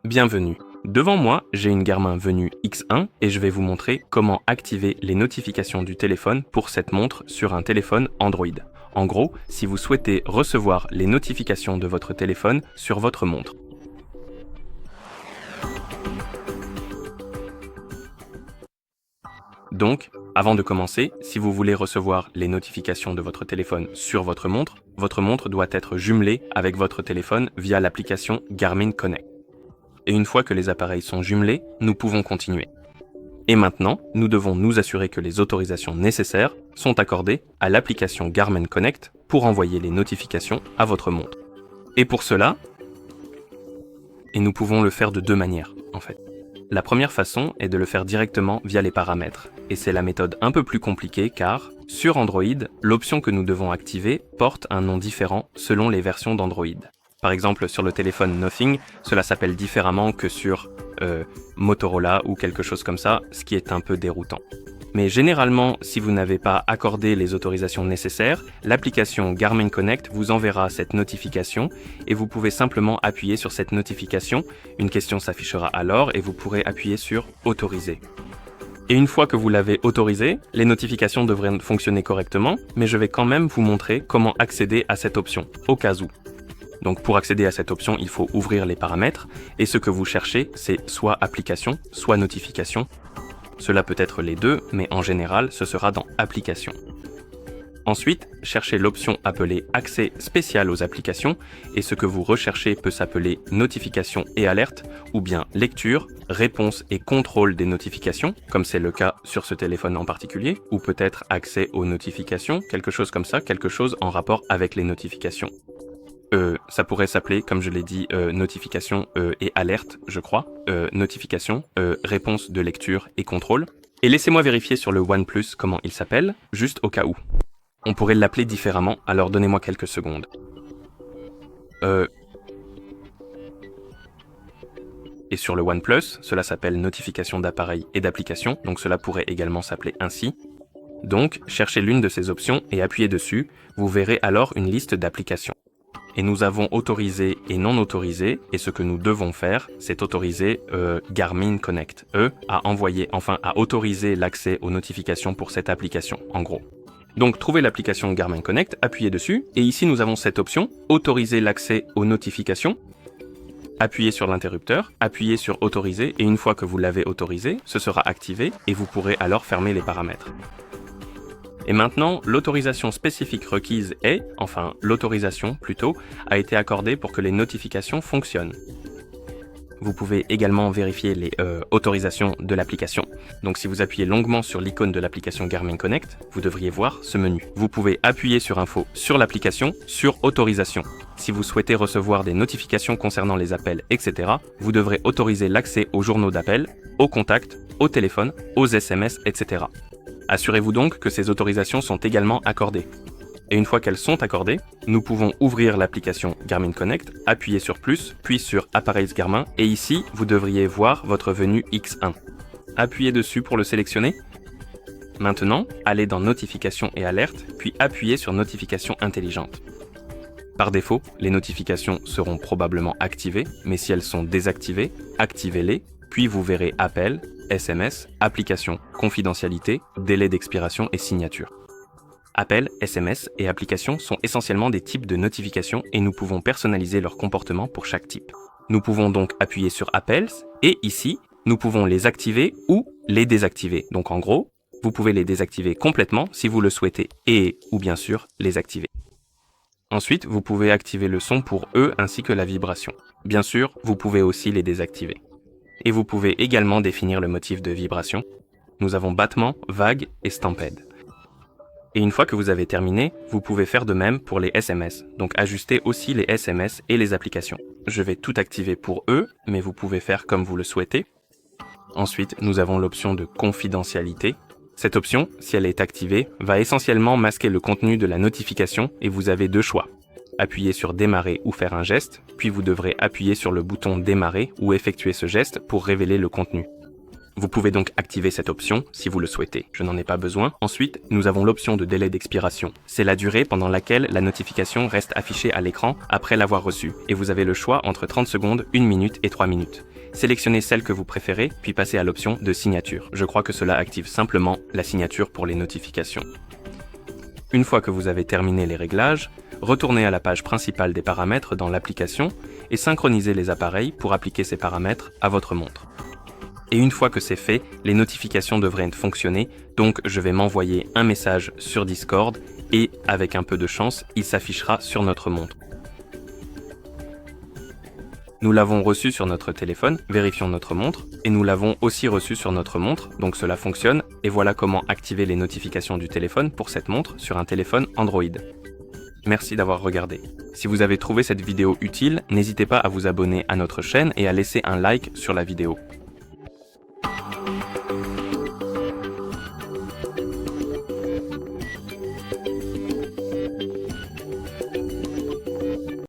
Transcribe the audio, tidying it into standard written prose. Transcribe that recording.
Bienvenue. Devant moi, j'ai une Garmin Venue X1 et je vais vous montrer comment activer les notifications du téléphone pour cette montre sur un téléphone Android. En gros, si vous souhaitez recevoir les notifications de votre téléphone sur votre montre. Donc, avant de commencer, si vous voulez recevoir les notifications de votre téléphone sur votre montre doit être jumelée avec votre téléphone via l'application Garmin Connect. Et une fois que les appareils sont jumelés, nous pouvons continuer. Et maintenant, nous devons nous assurer que les autorisations nécessaires sont accordées à l'application Garmin Connect pour envoyer les notifications à votre montre. Et pour cela, nous pouvons le faire de deux manières, en fait. La première façon est de le faire directement via les paramètres, et c'est la méthode un peu plus compliquée car, sur Android, l'option que nous devons activer porte un nom différent selon les versions d'Android. Par exemple, sur le téléphone Nothing, cela s'appelle différemment que sur Motorola ou quelque chose comme ça, ce qui est un peu déroutant. Mais généralement, si vous n'avez pas accordé les autorisations nécessaires, l'application Garmin Connect vous enverra cette notification et vous pouvez simplement appuyer sur cette notification. Une question s'affichera alors et vous pourrez appuyer sur « Autoriser ». Et une fois que vous l'avez autorisé, les notifications devraient fonctionner correctement, mais je vais quand même vous montrer comment accéder à cette option, au cas où. Donc pour accéder à cette option, il faut ouvrir les paramètres et ce que vous cherchez, c'est soit application, soit notification. Cela peut être les deux, mais en général, ce sera dans application. Ensuite, cherchez l'option appelée accès spécial aux applications et ce que vous recherchez peut s'appeler notification et alerte ou bien lecture, réponse et contrôle des notifications, comme c'est le cas sur ce téléphone en particulier, ou peut-être accès aux notifications, quelque chose comme ça, quelque chose en rapport avec les notifications. Ça pourrait s'appeler, comme je l'ai dit, notification et alerte, je crois. Notification, réponse de lecture et contrôle. Et laissez-moi vérifier sur le OnePlus comment il s'appelle, juste au cas où. On pourrait l'appeler différemment, alors donnez-moi quelques secondes. Et sur le OnePlus, cela s'appelle notification d'appareil et d'application, donc cela pourrait également s'appeler ainsi. Donc, cherchez l'une de ces options et appuyez dessus, vous verrez alors une liste d'applications. Et nous avons autorisé et non autorisé, et ce que nous devons faire, c'est autoriser Garmin Connect, à autoriser l'accès aux notifications pour cette application, en gros. Donc trouvez l'application Garmin Connect, appuyez dessus, et ici nous avons cette option, autoriser l'accès aux notifications. Appuyez sur l'interrupteur, appuyez sur autoriser, et une fois que vous l'avez autorisé, ce sera activé, et vous pourrez alors fermer les paramètres. Et maintenant, l'autorisation spécifique requise l'autorisation plutôt, a été accordée pour que les notifications fonctionnent. Vous pouvez également vérifier les autorisations de l'application. Donc si vous appuyez longuement sur l'icône de l'application Garmin Connect, vous devriez voir ce menu. Vous pouvez appuyer sur Info sur l'application, sur Autorisation. Si vous souhaitez recevoir des notifications concernant les appels, etc., vous devrez autoriser l'accès aux journaux d'appels, aux contacts, au téléphone, aux SMS, etc. Assurez-vous donc que ces autorisations sont également accordées. Et une fois qu'elles sont accordées, nous pouvons ouvrir l'application Garmin Connect, appuyer sur plus, puis sur Appareils Garmin, et ici, vous devriez voir votre Venue X1. Appuyez dessus pour le sélectionner. Maintenant, allez dans Notifications et alertes, puis appuyez sur Notifications intelligentes. Par défaut, les notifications seront probablement activées, mais si elles sont désactivées, activez-les, puis vous verrez Appel, SMS, Application, Confidentialité, Délai d'expiration et Signature. Appels, SMS et applications sont essentiellement des types de notifications et nous pouvons personnaliser leur comportement pour chaque type. Nous pouvons donc appuyer sur Appels et ici, nous pouvons les activer ou les désactiver. Donc en gros, vous pouvez les désactiver complètement si vous le souhaitez ou bien sûr les activer. Ensuite, vous pouvez activer le son pour eux ainsi que la vibration. Bien sûr, vous pouvez aussi les désactiver. Et vous pouvez également définir le motif de vibration. Nous avons battement, vague et stampede. Et une fois que vous avez terminé, vous pouvez faire de même pour les SMS, donc ajuster aussi les SMS et les applications. Je vais tout activer pour eux, mais vous pouvez faire comme vous le souhaitez. Ensuite, nous avons l'option de confidentialité. Cette option, si elle est activée, va essentiellement masquer le contenu de la notification et vous avez deux choix. Appuyez sur démarrer ou faire un geste, puis vous devrez appuyer sur le bouton démarrer ou effectuer ce geste pour révéler le contenu. Vous pouvez donc activer cette option si vous le souhaitez. Je n'en ai pas besoin. Ensuite, nous avons l'option de délai d'expiration. C'est la durée pendant laquelle la notification reste affichée à l'écran après l'avoir reçue. Et vous avez le choix entre 30 secondes, 1 minute et 3 minutes. Sélectionnez celle que vous préférez, puis passez à l'option de signature. Je crois que cela active simplement la signature pour les notifications. Une fois que vous avez terminé les réglages, retournez à la page principale des paramètres dans l'application et synchronisez les appareils pour appliquer ces paramètres à votre montre. Et une fois que c'est fait, les notifications devraient fonctionner, donc je vais m'envoyer un message sur Discord et, avec un peu de chance, il s'affichera sur notre montre. Nous l'avons reçu sur notre téléphone, vérifions notre montre, et nous l'avons aussi reçu sur notre montre, donc cela fonctionne, et voilà comment activer les notifications du téléphone pour cette montre sur un téléphone Android. Merci d'avoir regardé. Si vous avez trouvé cette vidéo utile, n'hésitez pas à vous abonner à notre chaîne et à laisser un like sur la vidéo.